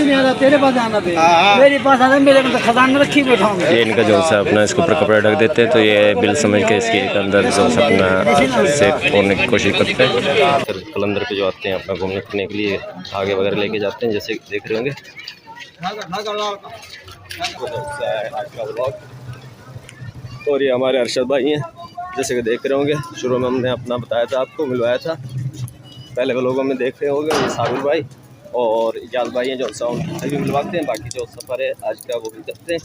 कोई नहीं आ रहा, तेरे पास आना पे, मेरे पास आना, मेरे को खजाना रखी बैठा हूँ। ये इनका जो सा अपना इसके ऊपर कपड़ा ढक देते हैं, तो ये बिल समझ के इसके अंदर जो सा अपना सेफ होने की कोशिश करते हैं। फिर कलंदर पे जो आते हैं अपना घूमने फिरने के लिए आगे वगैरह लेके जाते हैं, जैसे देख रहे होंगे। और ये हमारे अरशद भाई हैं, जैसे कि देख रहे होंगे। शुरू में हमने अपना बताया था, आपको मिलवाया था, पहले वो लोगों में देख रहे होंगे। ये साबिर भाई और इजाज़ भाई हैं जो सा उनसे भी मिलवाते हैं, बाकी जो सफ़र है आज का वो भी करते हैं।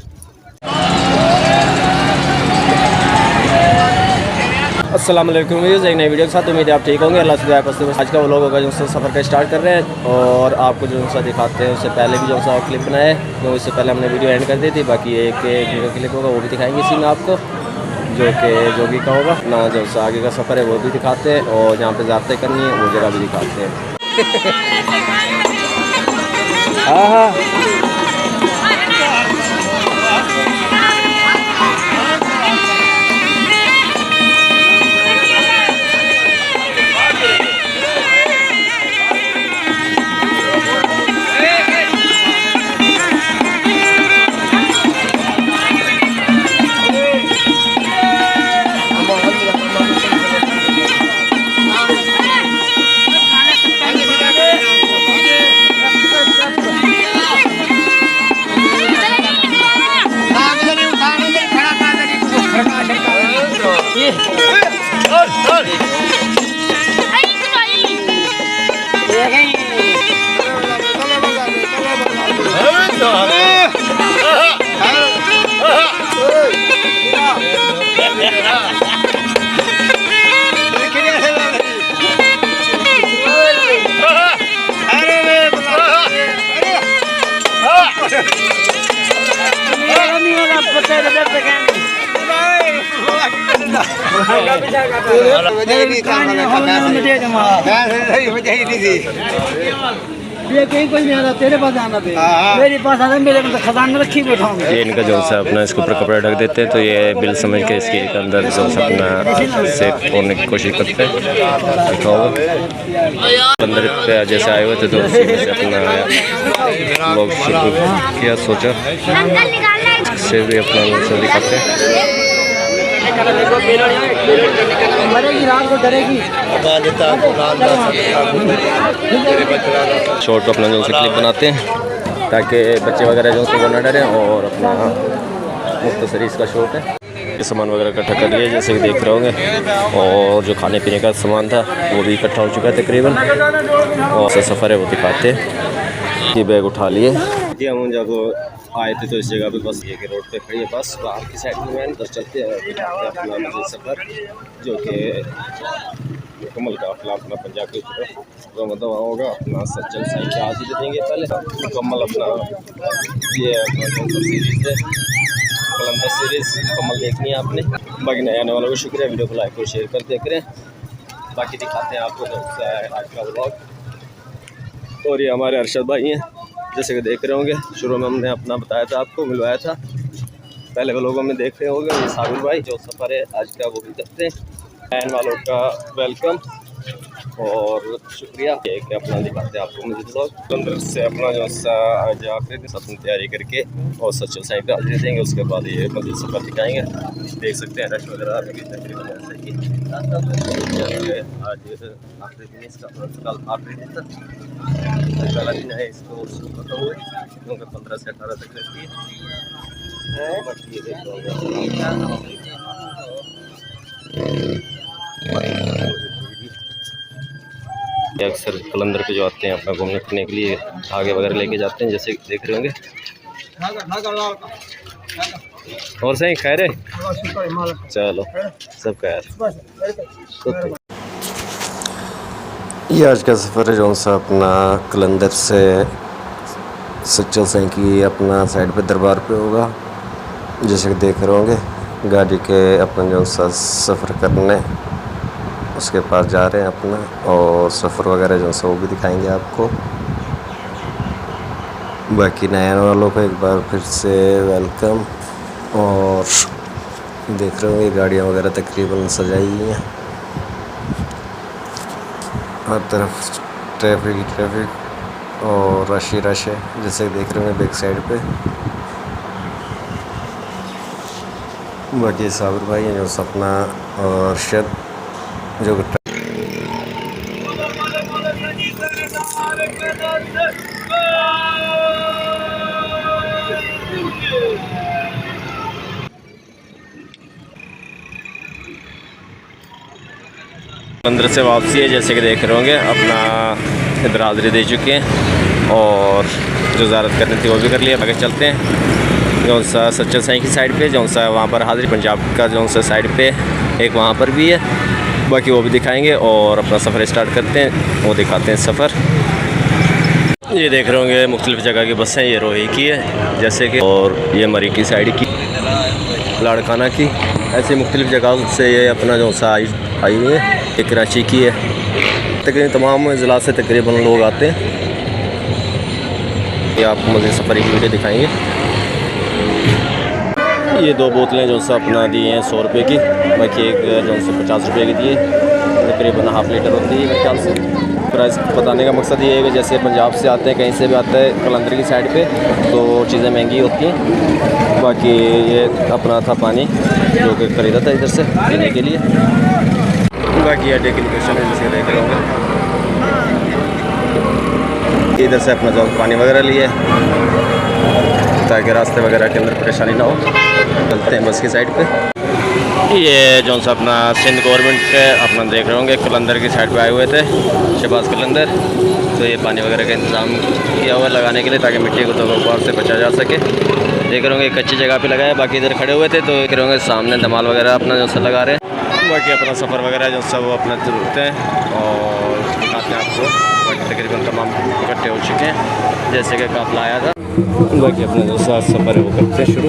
अस्सलाम वालेकुम, एक नई वीडियो के साथ उम्मीद है आप ठीक होंगे। अल्लाह से आज का वो लोग होगा जो सफ़र का स्टार्ट कर रहे हैं और आपको जो सा दिखाते हैं। उससे पहले भी जो सा क्लिप बनाया है, तो इससे पहले हमने वीडियो एंड कर दी थी। बाकी एक क्लिप होगा वो भी दिखाएंगे इसी में आपको, जो कि जोगी का होगा ना। जो सा आगे का सफ़र है वो भी दिखाते हैं और जहाँ पे ज़ाब्ते करनी है वो जगह भी दिखाते हैं। हाँ हाँ ये कहीं कोई नहीं आ रहा, तेरे पास आना पे, मेरे पास आना, मेरे को खजाना रखी बैठा हूँ। ये इनका जो सा अपना इसके ऊपर कपड़ा ढक देते हैं, तो ये बिल समझ के इसके अंदर जो सा अपना सेफ होने की कोशिश करते हैं। अंदर पे जैसे आए हुए थे तो उसी में से अपना लोग शुरू किया, सोचा से भी अपना लोग दिखाते हैं। शॉर्ट अपना जो से क्लिप बनाते हैं ताकि बच्चे वगैरह जो वो ना डरें, और अपना मुख्तसर इसका शॉर्ट है। ये सामान वगैरह इकट्ठा कर लिया जैसे कि देख रहे होंगे, और जो खाने पीने का सामान था वो भी इकट्ठा हो चुका है तकरीबन, और सफ़र है वो दिखाते हैं। ये बैग उठा लिए जी। हम जब आए थे तो इस जगह पे बस ये कि रोड पे खड़ी है बस, बाहर की साइड में मैंने बस चलते हैं अपना सफ़र, जो कि मुकम्मल का अपना पंजाब की तरफ मतलब होगा। अपना सज्जन साइड के आज ही देंगे पहले मुकम्मल अपना ये सीरीज़ है, कलंदर सीरीज़ मुकम्मल देखनी है आपने। बाकी नए आने वालों को शुक्रिया, वीडियो को लाइक और शेयर करते करें। बाकी दिखाते हैं आपको आज का व्लॉग। और ये हमारे अरशद भाई हैं, जैसे कि देख रहे होंगे। शुरू में हमने अपना बताया था, आपको मिलवाया था, पहले वो लोगों में देख रहे होंगे। ये साबिर भाई जो सफ़र है आज का वो भी करते हैं। नए वालों का वेलकम और शुक्रिया। ये कि अपना दिखाते हैं आपको मुझे लोग अंदर से अपना जो सा आज आखिरी दिन अपनी तैयारी करके और सच्चो साइड पे हाजिर देंगे। उसके बाद ये मज़ीद सफ़र दिखाएंगे। देख सकते हैं रश वगैरह तकरीबन ऐसे ही आज आखिरी दिन इसका, कल आखिरी दिन था, पहला दिन है इसको शुरू करते हुए, क्योंकि 15 से 18 तक रहती है। बाकी ये देख लो अक्सर कलंदर पे जो आते हैं अपना घूमने फिरने के लिए आगे वगैरह लेके जाते हैं, जैसे देख रहे होंगे। और सही खैर है, चलो सब खैर। ये आज का सफ़र है जो सा अपना कलंदर से सच्चल सही की अपना साइड पे दरबार पे होगा, जैसे कि देख रहे होंगे। गाड़ी के अपना जो सा सफ़र करने उसके पास जा रहे हैं अपना, और सफ़र वगैरह जो सा वो भी दिखाएंगे आपको। बाकी नए वालों को एक बार फिर से वेलकम। और देख रहे होंगे गाड़ियाँ वगैरह तकरीबन सजाई हुई हैं, हर तरफ ट्रैफिक। और रश ही रश है जैसे देख रहे हैं बैक साइड पे। बाकी साबिर भाई हैं जो सपना और अर्शद जो अंदर से वापसी है जैसे कि देख रहे होंगे। अपना इधर हाज़िरी दे चुके हैं और जो ज़ियारत करनी थी वो भी कर लिया। आगे चलते हैं जो सा सच्चर साईं की साइड पे जो सा वहाँ पर हाज़िरी पंजाब का जो सा साइड पे एक वहाँ पर भी है, बाकी वो भी दिखाएंगे और अपना सफ़र स्टार्ट करते हैं, वो दिखाते हैं सफ़र। ये देख रहे होंगे मुख्तलिफ़ जगह की बसें, ये रोही की है जैसे कि, और ये मरी की साइड की, लाड़काना की, ऐसे मुख्तलिफ़ जगह से ये अपना जो सा आई हुई है। ये कराची की है। तकरीबन तमाम ज़िला से तकरीबन लोग आते हैं। ये आपको मज़ीद सफ़र की वीडियो दिखाएंगे। ये 2 बोतलें जो सा अपना दी हैं 100 रुपये की, बाकी एक जो से 50 रुपये की दी है, तकरीबन हाफ़ लीटर होती है मेरे ख्याल से। प्राइस बताने का मकसद ये है कि जैसे पंजाब से आते हैं, कहीं से भी आता है कलंदर की साइड पे, तो चीज़ें महंगी होती हैं। बाकी ये अपना था पानी जो कि ख़रीदा था इधर से पीने के लिए। बाकी अड्डे की लोकेशन है जैसे देख रहे होंगे। इधर से अपना जो पानी वगैरह लिए ताकि रास्ते वगैरह के अंदर परेशानी ना हो। चलते हैं बस की साइड पे। ये जो सा अपना सिंध गवर्नमेंट के अपना देख रहे होंगे कलंदर की साइड पे आए हुए थे, शहबाज कलंदर, तो ये पानी वगैरह का इंतज़ाम किया हुआ लगाने के लिए ताकि मिट्टी को दोबारा से बचा जा सके। देख रहे होंगे कच्ची जगह पे लगाया, बाकी इधर खड़े हुए थे तो देख रहे होंगे सामने धमाल वगैरह अपना जो सा लगा रहे हैं। बाकी अपना सफ़र वगैरह जो सब वो अपना चलते हैं और दिखाते हैं आपको। बाकी तकरीबन तमाम इकट्ठे हो चुके हैं जैसे कि काफ़िला आया था। बाकी अपना जो सा सफ़र है वो करते हैं शुरू।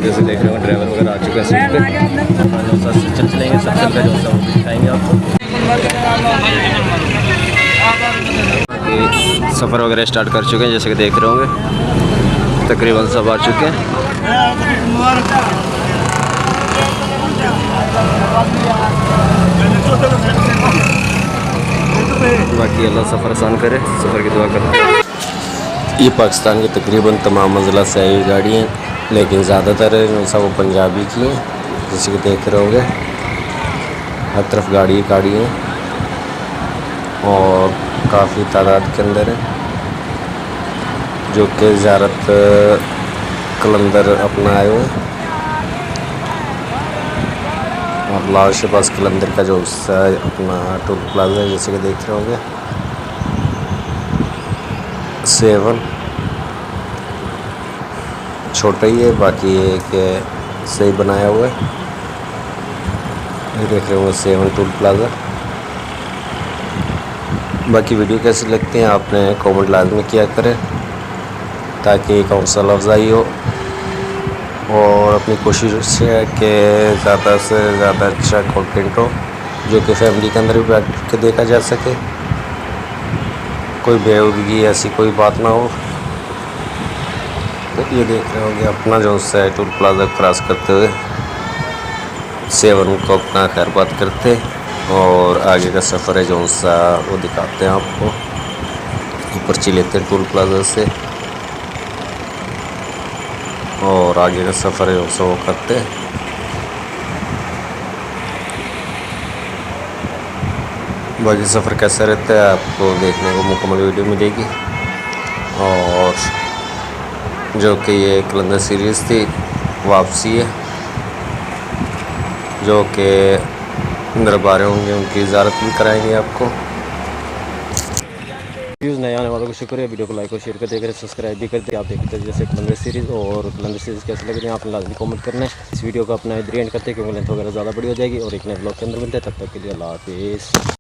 जैसे देख रहे हो ड्राइवर वगैरह आ चुके हैं सीट पे। अपना जो सा चल चलेंगे, सब चल का जो सा वो दिखाएंगे आपको। सफ़र वगैरह स्टार्ट कर चुके हैं जैसे कि देख रहे होंगे, तकरीबन सब आ चुके हैं। बाकी अल्लाह सफ़र आसान करे, सफ़र की दुआ करते हैं। ये पाकिस्तान के तकरीबन तमाम ज़िला से आई हुई गाड़ी हैं, लेकिन ज़्यादातर जो सा वो पंजाबी की हैं जैसे कि देख रहे होंगे। हर तरफ गाड़ी हैं और काफ़ी तादाद के अंदर है जो कि ज़ियारत कलंदर अपना आए हुए हैं। और लाल शहबाज कलंदर का जो अपना टोल प्लाजा है जैसे कि देख रहे होंगे 7 छोटा ही है, बाकी एक सही बनाया हुआ है। ये देख रहे होंगे 7 टोल प्लाजा। बाकी वीडियो कैसी लगती हैं आपने कमेंट लाजमी किया करें ताकि एक हौसला अफजाई हो, और अपनी कोशिश है कि ज़्यादा से ज़्यादा अच्छा कंटेंट हो जो कि फैमिली के अंदर भी बैठ के देखा जा सके, कोई बेहूदगी ऐसी कोई बात ना हो। तो ये देख रहे होंगे अपना जो है टोल प्लाजा क्रॉस करते हुए 7 को अपना खैरबाद करते और आगे का सफ़र है जो सा वो दिखाते हैं आपको। पर्ची लेते हैं टोल प्लाजा से और आगे का सफ़र है जो वो करते हैं। बाकी सफ़र कैसा रहता है आपको देखने को मुकम्मल वीडियो मिलेगी। और जो कि ये कलंदर सीरीज़ थी वापसी है जो कि दरबारे होंगे उनकी ज़ियारत भी कराएंगे आपको। व्यूज़ नए आने वालों को शुक्रिया। वीडियो को लाइक और शेयर कर देकर सब्सक्राइब भी कर दे। आप देखते हैं जैसे कलंदर सीरीज़, और कलंदर सीरीज़ कैसे लग रही है आपने लाजमी कमेंट करना है। इस वीडियो को अपना एंड करते हैं क्योंकि लेंथ वगैरह ज़्यादा बड़ी हो जाएगी, और एक नए ब्लॉग के अंदर मिलते हैं। तब तक के लिए अल्लाह हाफिज़।